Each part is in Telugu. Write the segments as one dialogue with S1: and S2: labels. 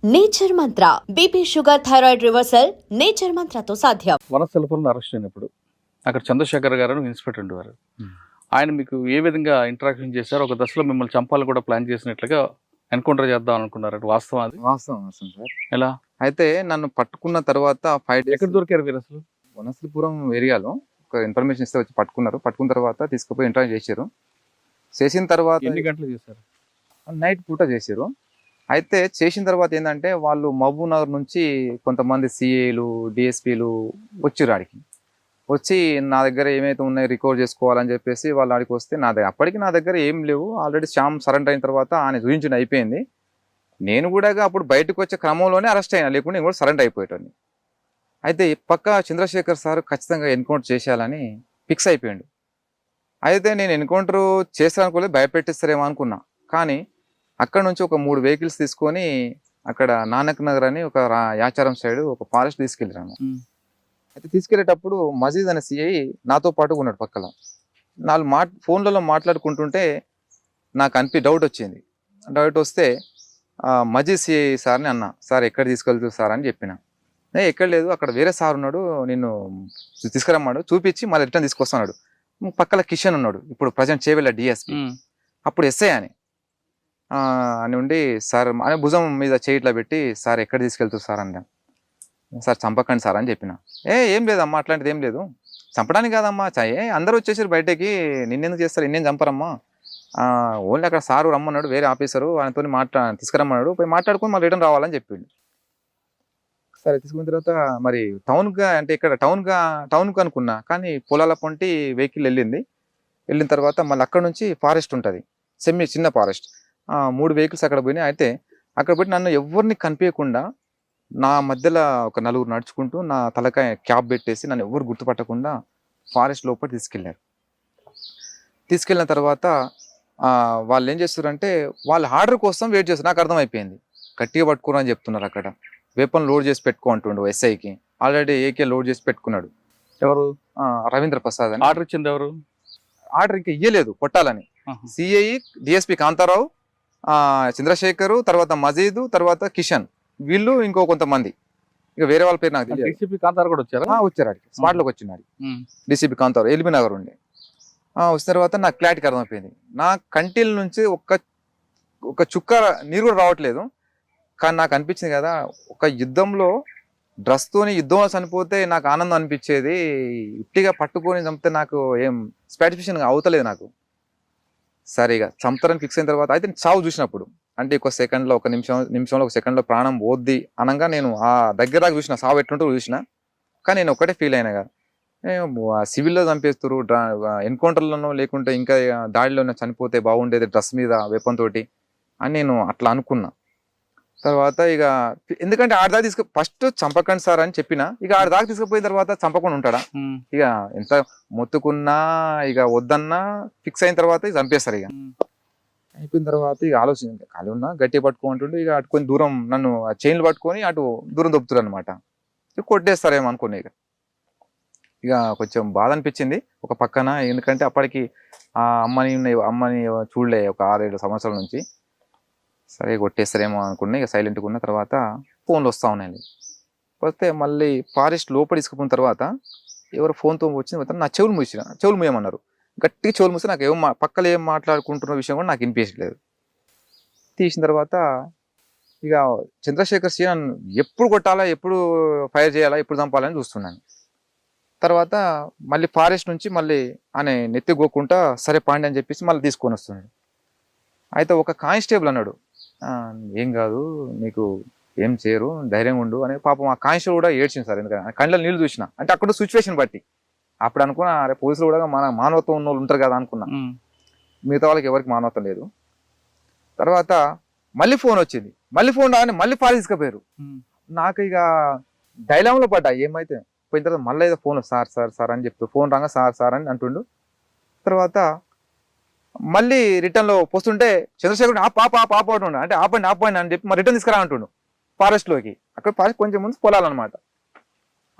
S1: Nature Mantra BP sugar thyroid reversal నేచర్ మంత్రతో సాధ్యం.
S2: వనస్థలపురంలో అరెస్ట్ అయినప్పుడు అక్కడ చంద్రశేఖర్ గారు అని ఇన్స్పెక్టర్ ఉండేవారు. ఆయన మీకు ఏ విధంగా ఇంటరాక్షన్ చేశారు? ఒక దశలో మిమ్మల్ని చంపాలని కూడా ప్లాన్ చేసినట్లుగా ఎన్కౌంటర్ చేద్దాం అనుకున్నారు. వాస్తవం అది?
S3: వాస్తవం సార్.
S2: ఎలా?
S3: అయితే నన్ను పట్టుకున్న తర్వాత 5 days
S2: ఎక్కడ దొరికారు మీరు అసలు?
S3: వనస్థలిపురం ఏరియాలో ఒక ఇన్ఫర్మేషన్ ఇస్తే వచ్చి పట్టుకున్నారు. పట్టుకున్న తర్వాత తీసుకుపోయి ఇంటర్వ్యూ చేశారు. చేసిన తర్వాత
S2: ఎన్ని గంటలు చేశారు?
S3: నైట్ పూట చేశారు. అయితే చేసిన తర్వాత ఏంటంటే వాళ్ళు మహబూబ్ నగర్ నుంచి కొంతమంది సిఏలు డిఎస్పీలు వచ్చారు ఆడికి. వచ్చి నా దగ్గర ఏమైతే ఉన్నాయో రికవర్ చేసుకోవాలని చెప్పేసి వాళ్ళు ఆడికి వస్తే అప్పటికి నా దగ్గర ఏం లేవు. ఆల్రెడీ శ్యామ్ సరెండర్ అయిన తర్వాత ఆయన చూపించడం అయిపోయింది. నేను కూడా అప్పుడు బయటకు వచ్చే క్రమంలోనే అరెస్ట్ అయినా, లేకుండా నేను కూడా సరెండర్ అయిపోయేటాన్ని. అయితే పక్క చంద్రశేఖర్ సార్ ఖచ్చితంగా ఎన్కౌంటర్ చేసేయాలని ఫిక్స్ అయిపోయాడు. అయితే నేను ఎన్కౌంటర్ చేస్తానుకోలేదు, భయపెట్టిస్తారేమో అనుకున్నా. కానీ అక్కడ నుంచి ఒక 3 vehicles తీసుకొని అక్కడ నానక్ నగర్ అని ఒక యాచారం సైడ్ ఒక ఫారెస్ట్ తీసుకెళ్ళాను. అయితే తీసుకెళ్లేటప్పుడు మజీద్ అనే సిఐ నాతో పాటు ఉన్నాడు పక్కన. ఫోన్లలో మాట్లాడుకుంటుంటే నాకు డౌట్ వచ్చింది. డౌట్ వస్తే మజీద్ సిఐ సార్ని అన్నా, సార్ ఎక్కడ తీసుకెళ్తారు సార్ అని చెప్పిన. ఎక్కడ లేదు, అక్కడ వేరే సార్ ఉన్నాడు, నిన్ను తీసుకురమ్మాడు, చూపించి మళ్ళీ రిటర్న్ తీసుకొస్తున్నాడు. పక్కన కిషన్ ఉన్నాడు, ఇప్పుడు ప్రజెంట్ చేవెళ్ళ డిఎస్పీ, అప్పుడు ఎస్ఐ అని ఉండి సార్ అని భుజం మీద చేయిట్లా పెట్టి, సార్ ఎక్కడ తీసుకెళ్తారు సార్ అన్నా. సార్ చంపకండి సార్ అని చెప్పిన. ఏం లేదమ్మా, అట్లాంటిది ఏం లేదు, చంపడానికి కాదమ్మా, అందరూ వచ్చేసారు బయటకి, నిన్నెందుకు చేస్తారు, నిన్నేం చంపరమ్మా, ఓన్లీ అక్కడ సారు రమ్మన్నాడు, వేరే ఆఫీసరు ఆయనతో తీసుకురమ్మన్నాడు, పోయి మాట్లాడుకొని మళ్ళీ రిటర్న్ రావాలని చెప్పిండు. సరే తీసుకున్న తర్వాత మరి టౌన్గా అంటే ఇక్కడ టౌన్కు అనుకున్నా, కానీ పొలాల పొంటి వెహికల్ వెళ్ళిన తర్వాత మళ్ళీ అక్కడ నుంచి ఫారెస్ట్ ఉంటుంది, చిన్న ఫారెస్ట్. 3 vehicles అక్కడ పోయినాయి. అయితే అక్కడ పోయి నన్ను ఎవరిని కనిపించకుండా నా మధ్యలో ఒక 4 నడుచుకుంటూ నా తలకాయ క్యాప్ పెట్టేసి నన్ను ఎవరు గుర్తుపట్టకుండా ఫారెస్ట్ లోపల తీసుకెళ్ళిన తర్వాత వాళ్ళు ఏం చేస్తారంటే వాళ్ళ ఆర్డర్ కోసం వెయిట్ చేస్తారు. నాకు అర్థమైపోయింది, గట్టిగా పట్టుకోరు అని చెప్తున్నారు. అక్కడ వెపన్ లోడ్ చేసి పెట్టుకో అంటుండు ఎస్ఐకి. ఆల్రెడీ ఏకే లోడ్ చేసి పెట్టుకున్నాడు.
S2: ఎవరు?
S3: రవీంద్ర ప్రసాద్ అని.
S2: ఆర్డర్ ఇచ్చింది ఎవరు?
S3: ఆర్డర్ ఇంకా ఇయ్యలేదు కొట్టాలని. సిఐ, డిఎస్పీ కాంతారావు, చంద్రశేఖర్, తర్వాత మజీద్, తర్వాత కిషన్, వీళ్ళు ఇంకో కొంతమంది, ఇక వేరే వాళ్ళ పేరు నాకు తెలియదు.
S2: డీసీపీ కాంతారావు కూడా వచ్చారా?
S3: వచ్చారు ఆడికి, స్పాట్ లోకి వచ్చినాడు డీసీపీ కాంతారావు, ఎల్బీ నగర్ ఉండే. వచ్చిన తర్వాత నాకు క్లారిటీకి అర్థమైపోయింది, నా కంటిల నుంచి ఒక చుక్క నీరు కూడా రావట్లేదు. కానీ నాకు అనిపించింది కదా, ఒక యుద్ధంలో డ్రెస్తోని యుద్ధంలో చనిపోతే నాకు ఆనందం అనిపించేది, ఇట్టిగా పట్టుకొని చంపితే నాకు ఏం సాటిస్ఫాక్షన్ అవుతలేదు నాకు. సరిగా చంపుతారని ఫిక్స్ అయిన తర్వాత అయితే చావు చూసినప్పుడు, అంటే ఒక సెకండ్లో, ఒక నిమిషంలో, ఒక సెకండ్లో ప్రాణం పోద్ది అనగా నేను ఆ దగ్గర చూసిన, సావు ఎట్లుంటూ చూసిన. కానీ నేను ఒకటే ఫీల్ అయినా కదా, సివిల్లో చంపేస్తారు, ఎన్కౌంటర్లోనో లేకుంటే ఇంకా దాడిలోనో చనిపోతే బాగుండేది డ్రెస్ మీద వెపన్ తోటి అని నేను అట్లా అనుకున్నా. తర్వాత ఇక ఎందుకంటే ఆడదాకా ఫస్ట్ చంపకండి సార్ అని చెప్పిన, ఇక ఆడదాకా తీసుకుపోయిన తర్వాత చంపకుండా ఉంటాడా? ఇక ఎంత మొత్తుకున్నా ఇక వద్దన్నా ఫిక్స్ అయిన తర్వాత ఇక చంపేస్తారు. ఇక అయిపోయిన తర్వాత ఇక ఆలోచన ఖాళీ ఉన్నా, గట్టిగా పట్టుకుంటుంటే ఇక అటు కొంచెం దూరం నన్ను చైన్లు పట్టుకొని అటు దూరం దొబ్బుతారు అనమాట. ఇక కొట్టేస్తారేమో అనుకున్నా. ఇక కొంచెం బాధ అనిపించింది ఒక పక్కన, ఎందుకంటే అప్పటికి ఆ అమ్మని చూడలే ఒక 6-7 సంవత్సరాల నుంచి. సరే కొట్టేస్తారేమో అనుకున్నా. ఇక సైలెంట్గా ఉన్న తర్వాత ఫోన్లు వస్తూ ఉన్నాయండి. వస్తే మళ్ళీ ఫారెస్ట్ లోపల తీసుకుపోయిన తర్వాత ఎవరు ఫోన్తో వచ్చిన నా చెవులు మూయమన్నారు. గట్టిగా చెవులు మూస్తే నాకు పక్కన ఏం మాట్లాడుకుంటున్న విషయం కూడా నాకు వినిపించలేదు. తీసిన తర్వాత ఇక చంద్రశేఖర్ సి నన్ను ఎప్పుడు కొట్టాలా, ఎప్పుడు ఫైర్ చేయాలా, ఎప్పుడు చంపాలని చూస్తున్నాను. తర్వాత మళ్ళీ ఫారెస్ట్ నుంచి మళ్ళీ ఆయన నెత్తిగోకుంటా సరే పాండి అని చెప్పేసి మళ్ళీ తీసుకొని వస్తున్నాడు. అయితే ఒక కానిస్టేబుల్ అన్నాడు, ఏం కాదు నీకు ఏం చేయరు, ధైర్యంగా ఉండు అని. పాపం ఆ కానిస్టేబుల్ కూడా ఏడ్చింది సార్, ఎందుకంటే కళ్ళలో నీళ్ళు చూసిన. అంటే అక్కడ సిచ్యువేషన్ బట్టి అప్పుడు అనుకున్నా, అరే పోలీసులు కూడా మన మానవత్వం ఉన్న వాళ్ళు ఉంటారు కదా అనుకున్నా. మిగతా వాళ్ళకి ఎవరికి మానవత్వం లేదు. తర్వాత మళ్ళీ ఫోన్ వచ్చింది, మళ్ళీ ఫోన్ రాగానే మళ్ళీ ఫారెస్ట్ తీసుకుపోయారు. నాకు ఇక డైలామ్లో పడ్డా, ఏమైతే పోయిన తర్వాత మళ్ళీ ఏదో ఫోన్ సార్ సార్ సార్ అని చెప్తూ ఫోన్ రాగా సార్ సార్ అని అంటుండు. తర్వాత మళ్ళీ రిటర్న్లో పోస్తుంటే చంద్రశేఖర్ పాప అంటుండు, అంటే ఆపండి అని చెప్పి మరి రిటర్న్ తీసుకురా అంటుండు ఫారెస్ట్లోకి. అక్కడ ఫారెస్ట్ కొంచెం ముందు పొలాలన్నమాట.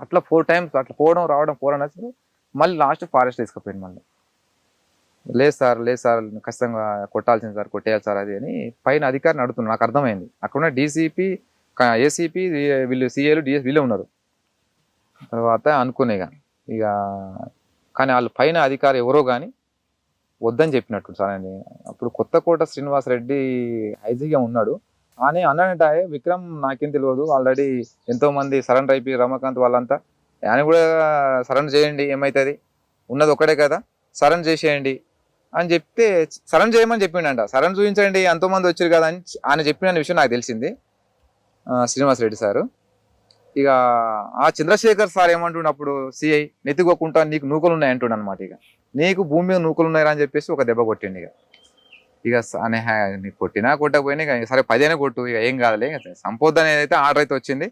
S3: అట్లా 4 times అట్లా పోవడం రావడం 4 hours. మళ్ళీ లాస్ట్ ఫారెస్ట్ తీసుకుపోయింది. మళ్ళీ లేదు సార్ ఖచ్చితంగా కొట్టాల్సింది సార్, కొట్టేయాలి సార్ అది అని పైన అధికారిని అడుగుతున్నాను. నాకు అర్థమైంది, అక్కడున్న డీసీపీ ఏసీపీ వీళ్ళు సిఏలు డిఎస్ వీళ్ళే ఉన్నారు. తర్వాత అనుకునే ఇక కానీ వాళ్ళు పైన అధికారి ఎవరో కానీ వద్దని చెప్పినట్టు సార్ ఆయన. అప్పుడు కొత్తకోట శ్రీనివాసరెడ్డి ఐజీగా ఉన్నాడు. ఆయన అన్నాడంటే విక్రమ్ నాకేం తెలియదు, ఆల్రెడీ ఎంతో మంది సరెండర్ అయిపోయి రమాకాంత్ వాళ్ళంతా, ఆయన కూడా సరెండర్ చేయండి ఏమవుతుంది, ఉన్నది ఒకటే కదా సరెండర్ చేసేయండి అని చెప్తే సరెండర్ చేయమని చెప్పిండంట. సరెండర్ చూపించండి ఎంతోమంది వచ్చారు కదా అని ఆయన చెప్పిన విషయం నాకు తెలిసింది శ్రీనివాసరెడ్డి సారు. ఇక ఆ చంద్రశేఖర్ సార్ ఏమంటుండే అప్పుడు సిఐ, నెత్తికోకుండా నీకు నూకలు ఉన్నాయి అంటుండ అనమాట. ఇక నీకు భూమి మీద నూకలు ఉన్నాయా అని చెప్పేసి ఒక దెబ్బ కొట్టిండు. ఇక అనే నీకు కొట్టినా కొట్టకపోయినా ఇక సరే 10 అయినా కొట్టు, ఇక ఏం కాదులే, సంపద అనేది అయితే ఆర్డర్ అయితే వచ్చింది.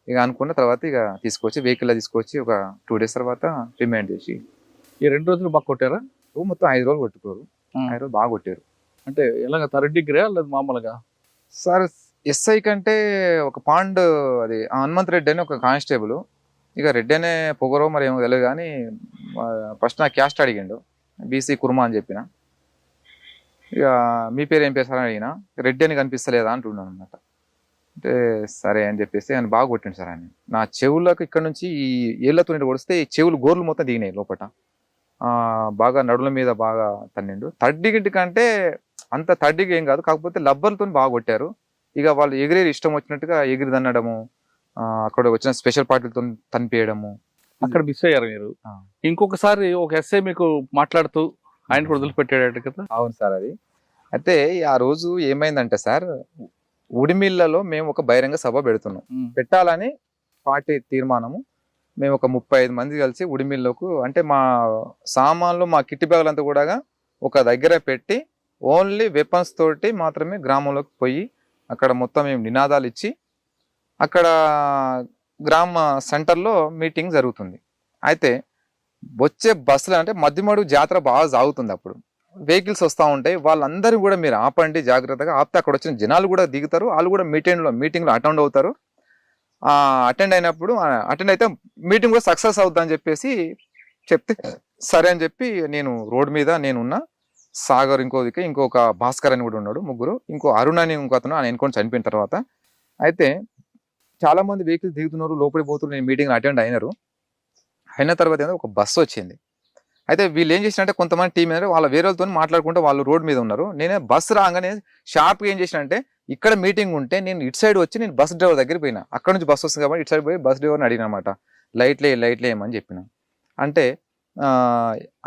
S3: ఇక అనుకున్న తర్వాత ఇక తీసుకొచ్చి వెహికల్లో తీసుకొచ్చి ఒక 2 days తర్వాత రిమైండ్ చేసి
S2: ఈ 2 రోజులు బాగా కొట్టారా?
S3: మొత్తం 5 రోజులు కొట్టుకోరు. 5 రోజులు బాగా కొట్టారు.
S2: అంటే ఎలాగ 3rd degree లేదు మామూలుగా?
S3: సార్ ఎస్ఐ కంటే ఒక పాండ్ అది హనుమంత్ రెడ్డి అని ఒక కానిస్టేబుల్, ఇక రెడ్డి అనే పొగరో మరి ఏమో తెలియదు కానీ ఫస్ట్ నా క్యాస్ట్ అడిగిండు, బీసీ కుర్మా అని చెప్పిన. ఇక మీ పేరు ఏం పేరు సార్ అని అడిగిన, రెడ్డి అని కనిపిస్తలేదా అంటున్నాను అనమాట. అంటే సరే అని చెప్పేసి ఆయన బాగా కొట్టిండు సార్ ఆయన. నా చెవులకు ఇక్కడ నుంచి ఈ ఏళ్లతో కొడిస్తే ఈ చెవులు గోర్లు మొత్తం దిగినాయి లోపల, బాగా నడుల మీద బాగా తన్నిండు. 3rd degree కంటే అంత 3rd degree ఏం కాదు, కాకపోతే లబ్బర్లతో బాగా కొట్టారు. ఇక వాళ్ళు ఎగిరేది ఇష్టం వచ్చినట్టుగా ఎగిరి తన్నడము, అక్కడ వచ్చిన స్పెషల్ పార్టీలతో తనిపేయడము.
S2: అక్కడ మిస్ అయ్యారు మీరు. ఇంకొకసారి ఒక ఎస్ఐ మీకు మాట్లాడుతూ ఆయన కూడా వదిలిపెట్టాడు కదా?
S3: అవును సార్. అది అయితే ఆ రోజు ఏమైందంటే సార్, ఉడిమిల్లలో మేము ఒక బహిరంగ సభ పెడుతున్నాం, పెట్టాలని పార్టీ తీర్మానము. మేము ఒక 35 మంది కలిసి ఉడిమిల్లకు, అంటే మా సామాన్లు మా కిట్టి బ్యాగులంతా కూడా ఒక దగ్గర పెట్టి ఓన్లీ వెపన్స్ తోటి మాత్రమే గ్రామంలోకి పోయి అక్కడ మొత్తం మేము నినాదాలు ఇచ్చి అక్కడ గ్రామ సెంటర్లో మీటింగ్ జరుగుతుంది. అయితే వచ్చే బస్సులు అంటే మధ్యమడుగు జాతర బాగా సాగుతుంది, అప్పుడు వెహికల్స్ వస్తూ ఉంటాయి, వాళ్ళందరూ కూడా మీరు ఆపండి జాగ్రత్తగా. ఆపితే అక్కడ వచ్చిన జనాలు కూడా దిగుతారు, వాళ్ళు కూడా మీటింగ్లో అటెండ్ అవుతారు. అటెండ్ అయితే మీటింగ్ కూడా సక్సెస్ అవుతుందని చెప్పేసి చెప్తే సరే అని చెప్పి నేను రోడ్ మీద నేనున్నా, సాగర్ ఇంకొక భాస్కర్ అని కూడా ఉన్నాడు, ముగ్గురు, ఇంకో అరుణ్ అని ఇంకో అతను ఆయన ఎన్నుకొని చనిపోయిన తర్వాత. అయితే చాలా మంది వెహికల్స్ దిగుతున్నారు, లోపలికి పోతున్నారు, నేను మీటింగ్ అటెండ్ అయిన తర్వాత ఏదో ఒక బస్సు వచ్చింది. అయితే వీళ్ళు ఏం చేసినంటే కొంతమంది టీం మీద వాళ్ళ వేరే వాళ్ళతో మాట్లాడుకుంటే వాళ్ళు రోడ్ మీద ఉన్నారు. నేనే బస్సు రాగానే షార్ప్గా ఏం చేసినంటే ఇక్కడ మీటింగ్ ఉంటే నేను ఇటు సైడ్ వచ్చి నేను బస్ డ్రైవర్ దగ్గర పోయినా, అక్కడ నుంచి బస్సు వస్తుంది కాబట్టి ఇటు సైడ్ పోయి బస్ డ్రైవర్ని అడిగిన అనమాట, లైట్లే ఏమని చెప్పిన. అంటే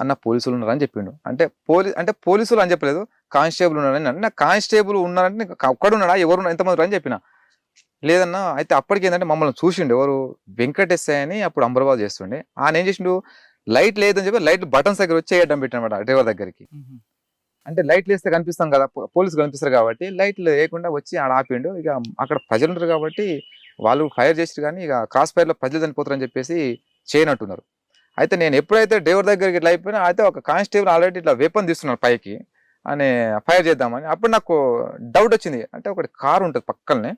S3: అన్న పోలీసులు ఉన్నారని చెప్పిండు. అంటే పోలీసులు అని చెప్పలేదు, కానిస్టేబుల్ ఉన్నారని. అంటే నాకు కానిస్టేబుల్ ఉన్నారంటే ఒక్కడ ఉన్నాడా, ఎవరు ఎంతమంది అని చెప్పిన. లేదన్నా అయితే అప్పటికి ఏంటంటే మమ్మల్ని చూసిండు ఎవరు, వెంకటేశ్వర అని అప్పుడు అమరాబాద్ చేస్తుండే. ఆయన ఏం చేసిండు, లైట్ లేదని చెప్పి లైట్ బటన్స్ దగ్గర వచ్చి వేయడం పెట్టినమాట డ్రైవర్ దగ్గరికి. అంటే లైట్లు వేస్తే కనిపిస్తాం కదా, పోలీసులు కనిపిస్తారు కాబట్టి లైట్లు వేయకుండా వచ్చి ఆడ ఆపిండు. ఇక అక్కడ ప్రజలు ఉంటారు కాబట్టి వాళ్ళు ఫైర్ చేసారు, కానీ ఇక క్రాస్ ఫైర్లో ప్రజలు చనిపోతారని చెప్పేసి చేయనట్టున్నారు. అయితే నేను ఎప్పుడైతే డ్రైవర్ దగ్గరికి ఇట్లా అయిపోయినా, అయితే ఒక కానిస్టేబుల్ ఆల్రెడీ ఇట్లా వెపన్ తీస్తున్నాడు పైకి అని ఫైర్ చేద్దామని. అప్పుడు నాకు డౌట్ వచ్చింది, అంటే ఒకటి కారు ఉంటుంది పక్కనే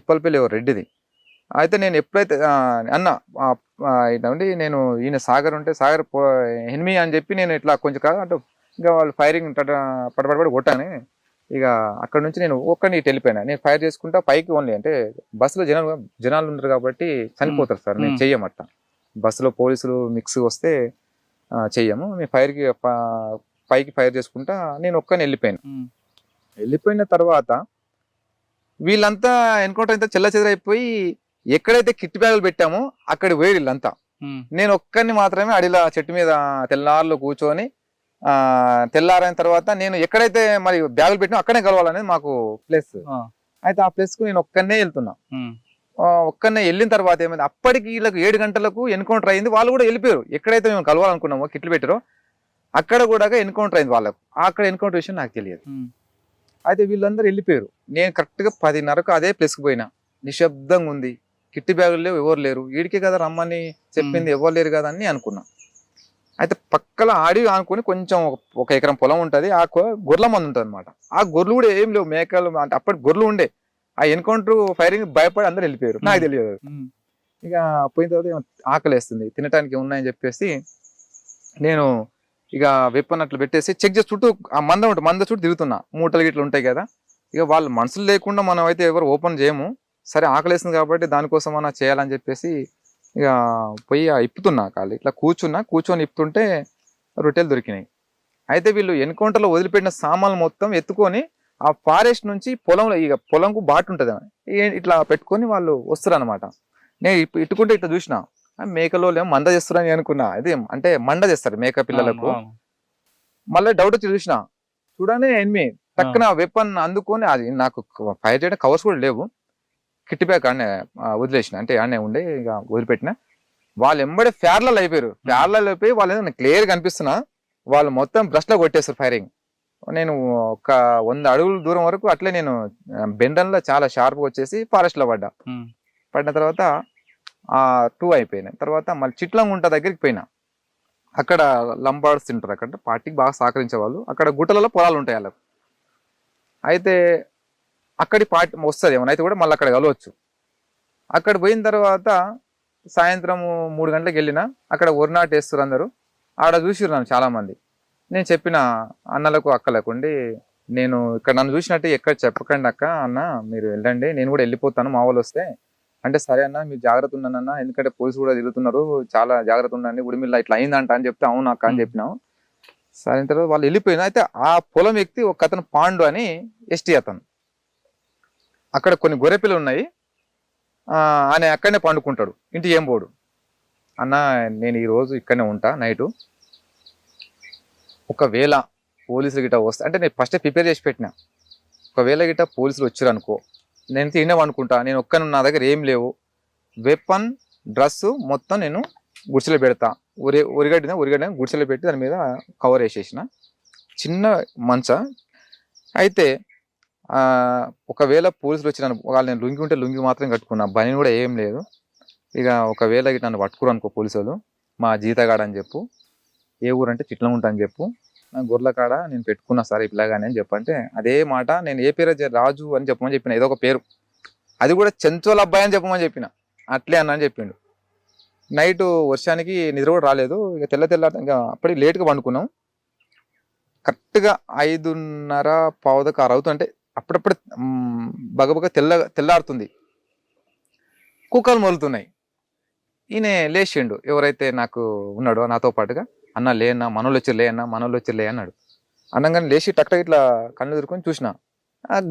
S3: ఇప్పలపల్లి రెడ్డిది. అయితే నేను ఎప్పుడైతే అన్న ఇట్లాంటి నేను ఈయన సాగర్ ఉంటే సాగర్ ఎనిమి అని చెప్పి నేను ఇట్లా కొంచెం కాదు అంటే ఇంకా వాళ్ళు ఫైరింగ్ పడబడి కొట్టాను. ఇక అక్కడ నుంచి నేను ఒక్కడిని ఇటు వెళ్ళిపోయినా, నేను ఫైర్ చేసుకుంటా పైకి ఓన్లీ, అంటే బస్సులో జనాలు ఉన్నారు కాబట్టి చనిపోతారు సార్, నేను చెయ్యమట్ట. బస్సులో పోలీసులు మిక్స్ వస్తే చెయ్యము, మేము పైకి ఫైర్ చేసుకుంటా నేను ఒక్కని వెళ్ళిపోయిన తర్వాత వీళ్ళంతా ఎన్కౌంటర్ అయితే చెల్ల చెదరైపోయి ఎక్కడైతే కిట్ బ్యాగులు పెట్టామో అక్కడ పోయి వీళ్ళంతా. నేను ఒక్కరిని మాత్రమే అడిలా చెట్టు మీద తెల్లారులో కూర్చొని తెల్లారైన తర్వాత నేను ఎక్కడైతే మరి బ్యాగులు పెట్టినా అక్కడే కలవాలనేది మాకు ప్లేస్. అయితే ఆ ప్లేస్ కు నేను ఒక్కనే వెళ్తున్నా. ఒక్కనే వెళ్ళిన తర్వాత ఏమైంది, అప్పటికి వీళ్ళకి 7 గంటలకు ఎన్కౌంటర్ అయింది. వాళ్ళు కూడా వెళ్ళిపోయారు, ఎక్కడైతే మేము కలవాలనుకున్నామో కిట్లు పెట్టారో అక్కడ కూడా ఎన్కౌంటర్ అయింది వాళ్ళకు. అక్కడ ఎన్కౌంటర్ విషయం నాకు తెలియదు. అయితే వీళ్ళందరూ వెళ్ళిపోయారు. నేను కరెక్ట్గా 10:30కు అదే ప్లేస్కి పోయినా. నిశ్శబ్దంగా ఉంది, కిట్టి బ్యాగులు లేవు, ఎవరు లేరు. వీడికే కదా రమ్మని చెప్పింది, ఎవరు లేరు కదా అని అనుకున్నా. అయితే పక్కల అడవి అనుకుని కొంచెం 1 ఎకరం పొలం ఉంటుంది, ఆ గొర్రెల మంది ఉంటుంది అనమాట. ఆ గొర్రెలు కూడా ఏం లేవు, మేకలు అంటే అప్పటి గొర్రెలు ఉండే. ఆ ఎన్కౌంటర్ ఫైరింగ్ భయపడి అందరు వెళ్ళిపోయారు, నాకు తెలియదు. ఇక పోయిన తర్వాత ఆకలి వేస్తుంది, తినడానికి ఉన్నాయని చెప్పేసి నేను ఇక వెపన్ అట్లా పెట్టేసి చెక్ చేసి చుట్టూ ఆ మంద ఉంటుంది, మంద చుట్టూ తిరుగుతున్నా. మూటలు గిట్లు ఉంటాయి కదా, ఇక వాళ్ళు మనుషులు లేకుండా మనం అయితే ఎవరు ఓపెన్ చేయము. సరే ఆకలేస్తుంది కాబట్టి దానికోసం అన్నా చేయాలని చెప్పేసి ఇక పోయి ఇప్పుతున్నా కాళ్ళు ఇట్లా కూర్చొని ఇప్పుతుంటే రొట్టెలు దొరికినాయి. అయితే వీళ్ళు ఎన్కౌంటర్లో వదిలిపెట్టిన సామాన్లు మొత్తం ఎత్తుకొని ఆ ఫారెస్ట్ నుంచి పొలంలో ఇక పొలంకు బాటు ఉంటుంది ఇట్లా పెట్టుకొని వాళ్ళు వస్తారు అనమాట. నేను ఇట్టుకుంటే ఇట్లా చూసిన మేకలో ఏమో మంద చేస్తారని అనుకున్నా. అది అంటే మండ చేస్తారు మేక పిల్లలకు. మళ్ళీ డౌట్ వచ్చి చూడనే ఎనిమి టక్కున వెపన్ అందుకొని, అది నాకు ఫైర్ చేయడం కవర్స్ కూడా లేవు, కిట్ బ్యాగ్ ఆడనే వదిలేసిన, అంటే ఆడనే ఉండే ఇక వదిలిపెట్టిన. వాళ్ళు ఎంబడే ఫ్యార్లలో అయిపోయారు. ఫ్యార్లలో అయిపోయి వాళ్ళు క్లియర్ కనిపిస్తున్నా వాళ్ళు మొత్తం బ్రష్ లో కొట్టేస్తారు ఫైరింగ్. నేను ఒక 100 అడుగుల దూరం వరకు అట్లే నేను బెండన్లో చాలా షార్ప్గా వచ్చేసి ఫారెస్ట్ లో పడిన తర్వాత 2 అయిపోయినాయి. తర్వాత మళ్ళీ చిట్లంగుంట దగ్గరికి పోయినా. అక్కడ లంబాడ్స్ తింటారు, అక్కడ పార్టీకి బాగా సహకరించే వాళ్ళు. అక్కడ గుట్టలలో పొలాలు ఉంటాయి వాళ్ళకు. అయితే అక్కడి పార్టీ వస్తుంది ఏమైనా అయితే కూడా మళ్ళీ అక్కడ కలవచ్చు. అక్కడ పోయిన తర్వాత సాయంత్రం 3 గంటలకు వెళ్ళినా అక్కడ ఒరినాట్ వేస్తారు అందరూ. ఆడ చూసిరు నన్ను చాలా మంది. నేను చెప్పిన అన్నలకు అక్కలకు ఉండి, నేను ఇక్కడ నన్ను చూసినట్టు ఎక్కడ చెప్పకండి అక్క, అన్న మీరు వెళ్ళండి, నేను కూడా వెళ్ళిపోతాను మా వాళ్ళు వస్తే. అంటే సరే అన్న మీరు జాగ్రత్త ఉన్నానన్న, ఎందుకంటే పోలీసు కూడా తిరుగుతున్నారు, చాలా జాగ్రత్త ఉండండి, ఉడిమిల్లా ఇట్లా అయిందంట అని చెప్తే అవును అక్క అని చెప్పినాం. సరే తర్వాత వాళ్ళు వెళ్ళిపోయినా. అయితే ఆ పొలం వ్యక్తి ఒక అతను పాండు అని ఎస్టీ అతను, అక్కడ కొన్ని గొర్రెపిల్లలు ఉన్నాయి, ఆయన అక్కడనే పండుకుంటాడు, ఇంటికి ఏం పోడు. అన్న నేను ఈరోజు ఇక్కడనే ఉంటా నైటు, ఒకవేళ పోలీసులు గిట్ట వస్తే, అంటే నేను ఫస్టే ప్రిపేర్ చేసి పెట్టినా, ఒకవేళ గిట్ట పోలీసులు వచ్చారు అనుకో నేను తినేవనుకుంటా, నేను ఒక్కను నా దగ్గర ఏం లేవు, వెపన్ డ్రెస్ మొత్తం నేను గుడిసెలో పెడతా, ఉరిగడ్డ గుడిసెలో పెట్టి దాని మీద కవర్ వేసేసిన, చిన్న మంచ. అయితే ఒకవేళ పోలీసులు వచ్చిన వాళ్ళు, నేను లుంగి ఉంటే లుంగి మాత్రం కట్టుకున్నా, బని కూడా ఏం లేదు. ఇక ఒకవేళ గిట్ట నన్ను పట్టుకురు అనుకో పోలీసు వాళ్ళు, మా జీతగాడ అని చెప్పు, ఏ ఊరు అంటే చిట్లంగుంట అని చెప్పు, గొర్రెల కాడ నేను పెట్టుకున్నా సార్ ఇట్లాగానే అని చెప్పంటే, అదే మాట నేను ఏ పేరు రాజు అని చెప్పమని చెప్పిన, ఏదో ఒక పేరు, అది కూడా చెంచోల అబ్బాయి అని చెప్పమని చెప్పిన, అట్లే అన్న అని చెప్పిండు. నైట్ వర్షానికి నిద్ర కూడా రాలేదు. ఇక తెల్ల ఇంకా అప్పటికి లేట్గా పండుకున్నాం. కరెక్ట్గా 5:30 అవుతుంటే అప్పుడప్పుడు బగబగ తెల్లారుతుంది, కుక్కలు మొలుతున్నాయి. ఈయన లేచిండు, ఎవరైతే నాకు ఉన్నాడో నాతో పాటుగా, అన్న లేనా మనోళ్ళు వచ్చి లే అన్నాడు. అనగానే లేచి టక్టక్ ఇట్లా కళ్ళు ఎదుర్కొని చూసిన,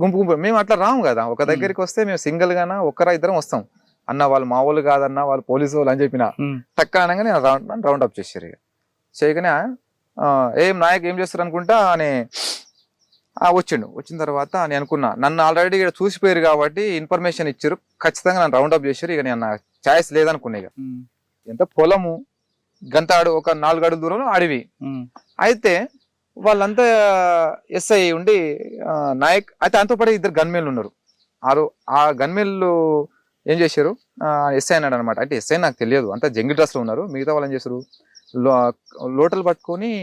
S3: గుంపు మేము అట్లా రాము కదా, ఒక దగ్గరికి వస్తే మేము సింగిల్ గానా ఒక్కరా ఇద్దరం వస్తాం, అన్న వాళ్ళు మా వాళ్ళు కాదన్న వాళ్ళు పోలీసు వాళ్ళు అని చెప్పిన. టక్క అనగానే రౌండ్ అప్ చేశారు. ఇక చేయగానే ఏం నాయక్ ఏం చేస్తారు అనుకుంటా అని వచ్చిండు. వచ్చిన తర్వాత నేను అనుకున్నా, నన్ను ఆల్రెడీ ఇక్కడ చూసిపోయారు కాబట్టి ఇన్ఫర్మేషన్ ఇచ్చారు, ఖచ్చితంగా నన్ను రౌండ్ అప్ చేశారు. ఇక నేను ఛాయిస్ లేదనుకున్నా. ఇక ఎంత పొలము గంతాడు, ఒక 4 అడుగుల దూరంలో అడవి. అయితే వాళ్ళంతా ఎస్ఐ ఉండి నాయక్, అయితే అంతో పాటు 2 గన్మేన్లు ఉన్నారు. ఆ గన్మేన్లు ఏం చేశారు, ఎస్ఐ అన్నాడు అనమాట. అంటే ఎస్ఐ నాకు తెలియదు, అంతా జంగిల్ డ్రెస్ లో ఉన్నారు. మిగతా వాళ్ళు ఏం చేశారు, లోటలు పట్టుకొని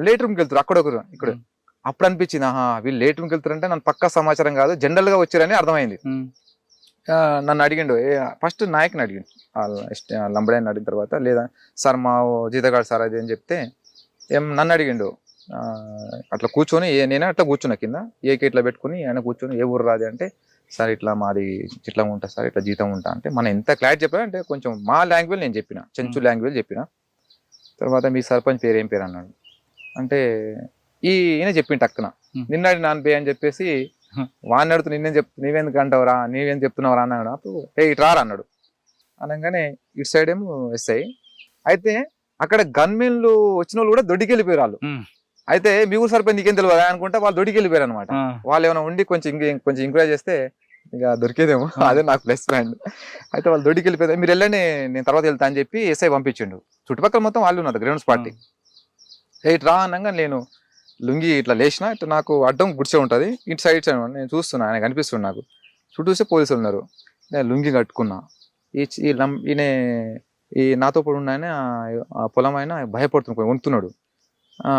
S3: లేట్ రూమ్కి వెళ్తారు, అక్కడొకరు ఇక్కడ. అప్పుడు అనిపించింది, వీళ్ళు లేట్ రూమ్కి వెళ్తారంటే నన్ను పక్కా సమాచారం కాదు, జనరల్ గా వచ్చారని అర్థమైంది. నన్ను అడిగిండు, ఫస్ట్ నాయక్ని అడిగిండు, లంబడాన్ని అడిగిన తర్వాత, లేదా సార్ మా జీతగాడు సార్ అది అని చెప్తే నన్ను అడిగిండు. అట్లా కూర్చొని నేనే అట్లా కూర్చున్నా కింద, ఏకే ఇట్లా పెట్టుకుని ఆయన కూర్చొని ఏ ఊరు రాది అంటే, సార్ ఇట్లా మాది ఇట్లా ఉంటా సార్, ఇట్లా జీతం ఉంటా అంటే, మనం ఎంత క్లారిటీ చెప్పా అంటే కొంచెం మా లాంగ్వేజ్ నేను చెప్పిన, చెంచు లాంగ్వేజ్ చెప్పిన. తర్వాత మీ సర్పంచ్ పేరు ఏం పేరు అన్నాడు. అంటే ఈయన చెప్పిండు టక్కున, నిన్నటి నాన్న పే అని చెప్పేసి వాడిని అడుగుతూ నీవెందుకు అంటావురా, నీవేం చెప్తున్నావురా అన్నాడు. అప్పుడు ఇటు రారా అన్నాడు. అనగానే ఇటు సైడ్ ఏమో ఎస్ఐ. అయితే అక్కడ గన్మెన్లు వచ్చిన వాళ్ళు కూడా దొడ్డికి వెళ్ళిపోయారు వాళ్ళు. అయితే మీ ఊరు సరిపోయి నీకేం తెలియదు అనుకుంటా వాళ్ళు దొడ్డికి వెళ్ళిపోయారు అనమాట. వాళ్ళు ఏమైనా ఉండి కొంచెం ఎంకరేజ్ చేస్తే ఇక దొరికేదేమో, అదే నాకు ప్లస్ పాయింట్. అయితే వాళ్ళు దొడ్డికి వెళ్ళిపోయారు, మీరు వెళ్ళండి నేను తర్వాత వెళ్తా అని చెప్పి ఎస్ఐ పంపించిండు. చుట్టుపక్కల మొత్తం వాళ్ళు ఉన్నారు, గ్రౌండ్స్ పార్టీ. ఇటు రా అనగా నేను లుంగి ఇట్లా లేచిన, ఇట్లా నాకు అడ్డం గుడిసే ఉంటుంది, ఇటు సైడ్ నేను చూస్తున్నా, ఆయన కనిపిస్తుంది నాకు. చుట్టూ చూస్తే పోలీసులు ఉన్నారు. నేను లుంగి కట్టుకున్నా. ఈయన ఈ నాతో పాటు ఉన్న ఆయన ఆ పొలం ఆయన భయపడుతున్నాడు, వంతున్నాడు.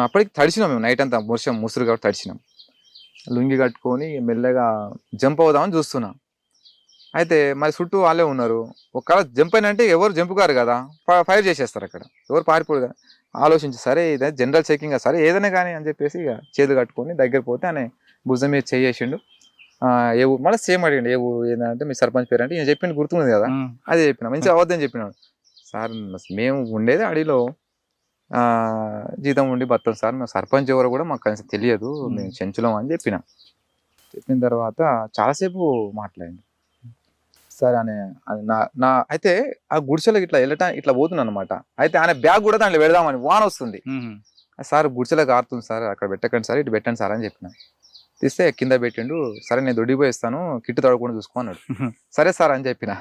S3: అప్పటికి తడిచినాం మేము, నైట్ అంతా ముసురు కాబట్టి తడిచినాం. లుంగి కట్టుకొని మెల్లగా జంప్ అవుదామని చూస్తున్నా. అయితే మరి చుట్టూ వాళ్ళే ఉన్నారు. ఒకవేళ జంప్ అయినంటే ఎవరు జంప్ కారు కదా, ఫైర్ చేసేస్తారు అక్కడ, ఎవరు పారిపోరు కదా. ఆలోచించి సరే ఇదే జనరల్ చెకింగ్ సరే ఏదైనా కానీ అని చెప్పేసి ఇక చేతులు కట్టుకొని దగ్గర పోతే ఆయన భుజం మీద చేసిండు. ఏ ఊరు మళ్ళీ సేమ్ అడిగిండు, ఏ ఊరు ఏంటంటే మీ సర్పంచ్ పేరు అంటే ఈయన చెప్పింది గుర్తుంది కదా, అదే చెప్పిన. మంచిగా అవద్దని చెప్పినాడు. సార్ మేము ఉండేది అడవిలో, జీతం ఉండి బతాం సార్, మేము సర్పంచ్ ఎవరు కూడా మాకు కనీసం తెలియదు, మేము చెంచులం అని చెప్పిన తర్వాత చాలాసేపు మాట్లాడింది. సరే అని నా అయితే ఆ గుడిసెలకు ఇట్లా వెళ్ళటం ఇట్లా పోతున్నాను అనమాట. అయితే ఆయన బ్యాగ్ కూడా దాంట్లో పెడదామని వాన వస్తుంది. సార్ గుడిసెలకు ఆరుతుంది సార్, అక్కడ పెట్టకండి సార్, ఇటు పెట్టండి సార్ అని చెప్పిన. తీస్తే కింద పెట్టిండు. సరే నేను దొడ్డిపోయి ఇస్తాను, కిట్టు తడవకుండా చూసుకో అన్నాడు. సరే సార్ అని చెప్పిన.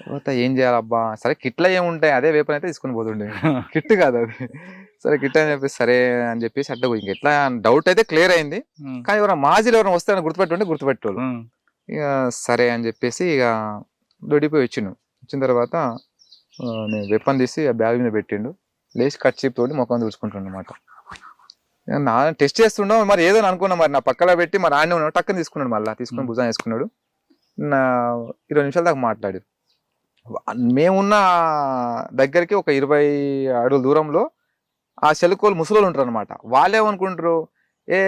S3: తర్వాత ఏం చేయాలబ్బా, సరే కిట్లో ఏముంటాయి, అదే వేపన్ అయితే తీసుకుని పోతుండే, కిట్ కాదు అది. సరే కిట్ అని చెప్పేసి సరే అని చెప్పేసి అట్లా ఇంక ఎట్లా డౌట్ అయితే క్లియర్ అయింది. కానీ ఎవరైనా మాజీలు ఎవరైనా వస్తారని గుర్తుపెట్టేవాళ్ళు. ఇక సరే అని చెప్పేసి ఇక దొడ్డిపోయి వచ్చిన తర్వాత నేను వెపన్ తీసి ఆ బ్యాగ్ మీద పెట్టిండు. లేచి కట్ తోటి ముఖం చూసుకుంటుండ అనమాట. నా టెస్ట్ చేస్తుండవు మరి ఏదో అనుకున్నా, మరి నా పక్కన పెట్టి మరి ఆడనే ఉన్నాడు. టక్కన తీసుకున్నాడు, మళ్ళీ తీసుకుని భుజాన్ని వేసుకున్నాడు. నా 20 నిమిషాల దాకా మాట్లాడారు. మేమున్న దగ్గరికి ఒక 20 అడుగుల దూరంలో ఆ చెలుకోలు ముసలోళ్ళు ఉంటారు అనమాట. వాళ్ళేమనుకుంటారు, ఏ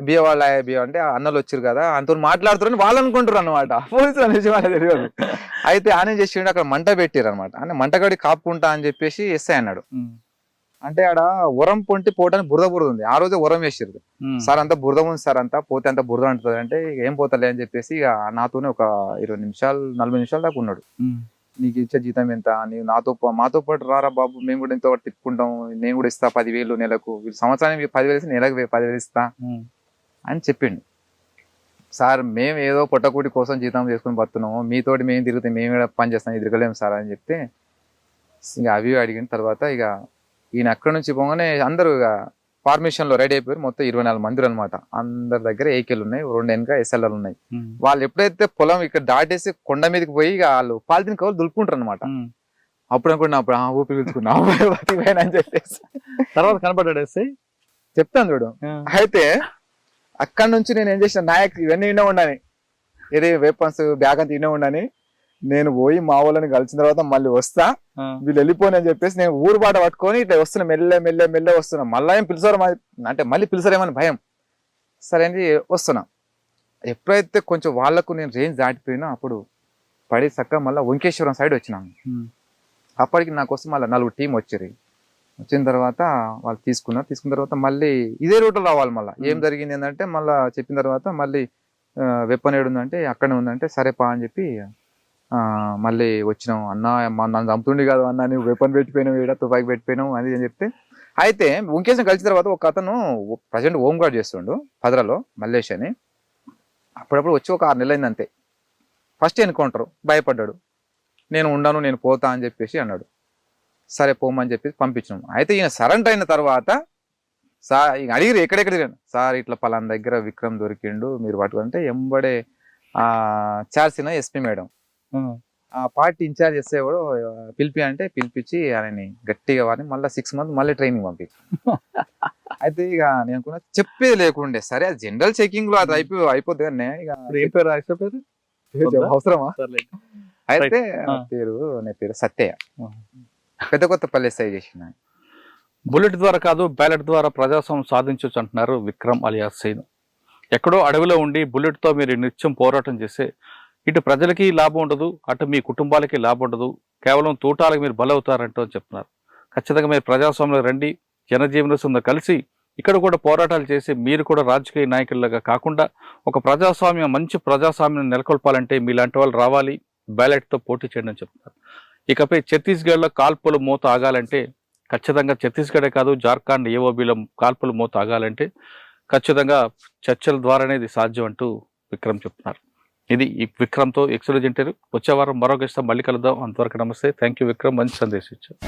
S3: బియ్య వాళ్ళ బియ్య అంటే అన్నలు వచ్చారు కదా అంత మాట్లాడుతారని వాళ్ళు అనుకుంటారు అనమాట. పోలీసులు అనేసి వాళ్ళకి తెలియదు. అయితే ఆయన చేసిండు, అక్కడ మంట పెట్టారు అనమాట. అంటే మంటగడి కాపుకుంటా అని చెప్పేసి ఎస్ఐ అన్నాడు. అంటే ఆడ ఉరం పొంటి పోవడానికి బురద ఉంది. ఆ రోజే ఉరం వేసారు. సార్ అంతా బురద ఉంది సార్, అంతా పోతే అంతా బురద అంటుంది. అంటే ఏం పోతలే అని చెప్పేసి ఇక నాతోనే ఒక 20 నిమిషాలు 40 నిమిషాల దాకా ఉన్నాడు. నీకు ఇచ్చే జీతం ఎంత, నీవు మాతో పాటు రారా బాబు, మేము కూడా ఇంత తిప్పుకుంటాం, నేను కూడా ఇస్తా 10,000 నెలకు, వీళ్ళు సంవత్సరానికి 10,000 ఇస్తే నెలకు 10,000 ఇస్తా అని చెప్పిండు. సార్ మేము ఏదో పొట్టకూటి కోసం జీతం చేసుకుని బతున్నాము, మీతోటి మేము తిరిగితే మేము పని చేస్తాం, తిరగలేము సార్ అని చెప్తే ఇక అవి అడిగిన తర్వాత ఇక ఈయన అక్కడి నుంచి పోగానే అందరూ ఇక ఫార్మేషన్ లో రెడీ అయిపోయారు. మొత్తం 24 మంది అనమాట. అందరి దగ్గర ఏకేలు ఉన్నాయి, 2 వెనక ఎస్ఎల్ఆర్లు ఉన్నాయి. వాళ్ళు ఎప్పుడైతే పొలం ఇక్కడ దాటేసి కొండ మీదకి పోయి వాళ్ళు పాలిథిన్ కవర్లు దులుపుకుంటారు అనమాట. అప్పుడు అనుకున్నా, అప్పుడు ఊపి పిలుచుకున్నా అని చెప్పేసి
S2: తర్వాత కనపడ్డాడు ఎస్ఐ.
S3: చెప్తాను చూడు. అయితే అక్కడి నుంచి నేను ఏం చేసిన, నాయక్ ఇవన్నీ వినే ఉండని, ఏదే వెపన్స్ బ్యాగ్ అంతా వినే ఉండని, నేను పోయి మా వాళ్ళని కలిసిన తర్వాత మళ్ళీ వస్తా, వీళ్ళు వెళ్ళిపోయి అని చెప్పేసి నేను ఊరు బాట పట్టుకొని ఇట్లా వస్తున్నా, మెల్లె వస్తున్నా. మళ్ళీ ఏం పిలిచారు అంటే మళ్ళీ పిలిచారేమని భయం. సరే అని వస్తున్నా. ఎప్పుడైతే కొంచెం వాళ్ళకు నేను రేంజ్ దాటిపోయినా అప్పుడు పడి చక్కగా మళ్ళీ వంకేశ్వరం సైడ్ వచ్చినాను. అప్పటికి నా కోసం మళ్ళీ 4 టీం వచ్చారు. వచ్చిన తర్వాత వాళ్ళు తీసుకున్న తర్వాత మళ్ళీ ఇదే రూట్లో రావాలి. మళ్ళీ ఏం జరిగింది ఏంటంటే మళ్ళీ చెప్పిన తర్వాత మళ్ళీ వెపన్ ఏడుందంటే అక్కడే ఉందంటే సరే పా అని చెప్పి మళ్ళీ వచ్చినాం. అన్న నన్ను చంపుతుండే కాదు అన్న, నువ్వు వెపన్ పెట్టిపోయినావు, ఈడ తుపాకి పెట్టిపోయినావు అని చెప్తే. అయితే ఉంకేసం కలిసిన తర్వాత ఒక అతను ప్రజెంట్ హోమ్ గార్డ్ చేస్తుండు పదరాలో, మల్లేష్ అని. అప్పుడప్పుడు వచ్చి ఒక 6 నెలలు అయింది అంతే. ఫస్ట్ ఎన్కౌంటర్, భయపడ్డాడు. నేను ఉండను, నేను పోతా అని చెప్పేసి అన్నాడు. సరే పోమని చెప్పేసి పంపించినాం. అయితే ఈయన సరెండర్ అయిన తర్వాత సార్ ఇక అడిగిరు ఎక్కడెక్కడ సార్ ఇట్లా పలానా దగ్గర విక్రమ్ దొరికిండు, మీరు పట్టుకుంటే ఎంబడే చార్సిన ఎస్పీ మేడం ఆ పార్టీ ఇన్ఛార్జ్ ఎస్ఐ కూడా పిలిపించి ఆయనని గట్టిగా వారిని మళ్ళీ 6 months మళ్ళీ ట్రైనింగ్ పంపించి. అయితే ఇక నేను అనుకున్నా చెప్పేది లేకుండే, సరే అది జనరల్ చెకింగ్ లో అది అయిపోద్ది కానీ ఇక అవసరమా. అయితే నా పేరు సత్యయ్య, కొత్తపల్లి ఎస్ఐ చేసిన.
S2: బుల్లెట్ ద్వారా కాదు బ్యాలెట్ ద్వారా ప్రజాస్వామ్యం సాధించవచ్చు అంటున్నారు విక్రమ్ అలియాస్ సీను. ఎక్కడో అడవిలో ఉండి బుల్లెట్తో మీరు నిత్యం పోరాటం చేస్తే ఇటు ప్రజలకి లాభం ఉండదు, అటు మీ కుటుంబాలకి లాభం ఉండదు, కేవలం తోటాలకు మీరు బలవుతారంటూ చెప్తున్నారు. ఖచ్చితంగా మీరు ప్రజాస్వామ్యంలో రండి, జనజీవనంతో కలిసి ఇక్కడ కూడా పోరాటాలు చేసి మీరు కూడా రాజకీయ నాయకులుగా కాకుండా ఒక మంచి ప్రజాస్వామ్యం నెలకొల్పాలంటే మీలాంటి వాళ్ళు రావాలి, బ్యాలెట్తో పోటీ చేయడం అని చెప్తున్నారు. ఇకపై ఛత్తీస్గఢ్లో కాల్పులు మూత ఆగాలంటే ఖచ్చితంగా ఛత్తీస్గఢే కాదు జార్ఖండ్ ఏఓబీలో కాల్పులు మూత ఆగాలంటే ఖచ్చితంగా చర్చల ద్వారానే ఇది సాధ్యం అంటూ విక్రమ్ చెప్తున్నారు. ఇది ఈ విక్రమ్తో ఎక్స్క్లూజివ్ ఇంటర్వ్యూ. వచ్చే వారం మరో గెస్ట్ మళ్ళీ కలుద్దాం. అంతవరకు నమస్తే. థ్యాంక్ యూ విక్రమ్, మంచి సందేశం ఇచ్చారు.